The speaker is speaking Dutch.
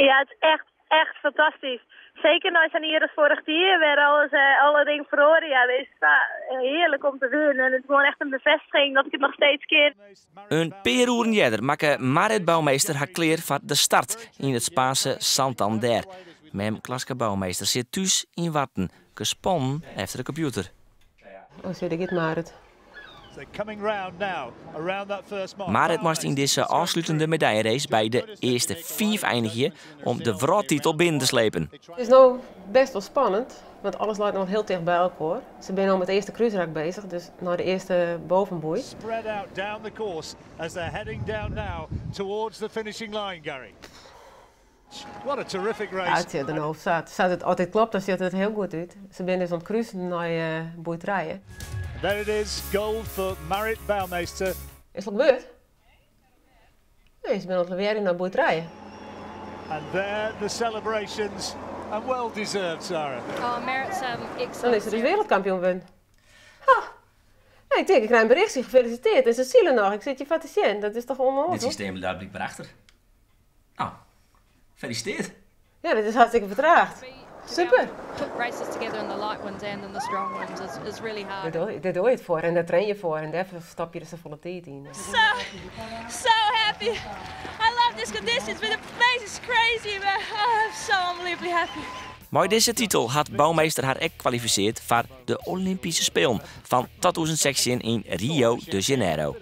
Ja, het is echt fantastisch. Zeker na zijn hier als vorig jaar weer alle dingen verloren. Ja, het is heerlijk om te winnen. En het is gewoon echt een bevestiging dat ik het nog steeds keer. Een paar uren eerder maakte Marit Bouwmeester haar kleer voor de start in het Spaanse Santander. Mem Klaska Bouwmeester zit thuis in Watten, gespannen efter de computer. Oh, zit ik het Marit. Marit moest in deze afsluitende medaillerace bij de eerste 5 eindigen om de wereldtitel binnen te slepen. Het is nou best wel spannend, want alles lijkt nog heel dicht bij elkaar. Ze zijn al met de eerste cruiserak bezig, dus naar de eerste bovenboei. Spread out down the course as they're heading down now towards the finishing line, Gary. What a terrific race. Ja, het zit er nou op staat. Als het altijd klopt, dan ziet het heel goed uit. Ze zijn dus aan het cruisen naar boeiterijen. There it is, gold for Marit Bouwmeester. Is het gebeurd? Nee, ze zijn aan het weer naar boeiterijen. And there the celebrations, and well deserved, Sarah. Oh, Marit's excellent. Dan is ze dus wereldkampioen geworden. Ha! Nee, ik denk, ik krijg een berichtje, gefeliciteerd. En ze zielen nog, ik zit je van te zien. Dat is toch onmogelijk? Dit systeem daar blijkbaar achter. Nou, gefeliciteerd. Ja, dit is hartstikke vertraagd. Super. Put races together in the light ones and in the strong ones is really hard. Daar doe je het voor en daar train je voor en daar stap je dus de volle tijd in. So happy. I love this condition. It's been amazing. It's crazy, but I'm so unbelievably happy. Met deze titel had Bouwmeester haar ook kwalificeerd voor de Olympische Spelen van 2016 in Rio de Janeiro.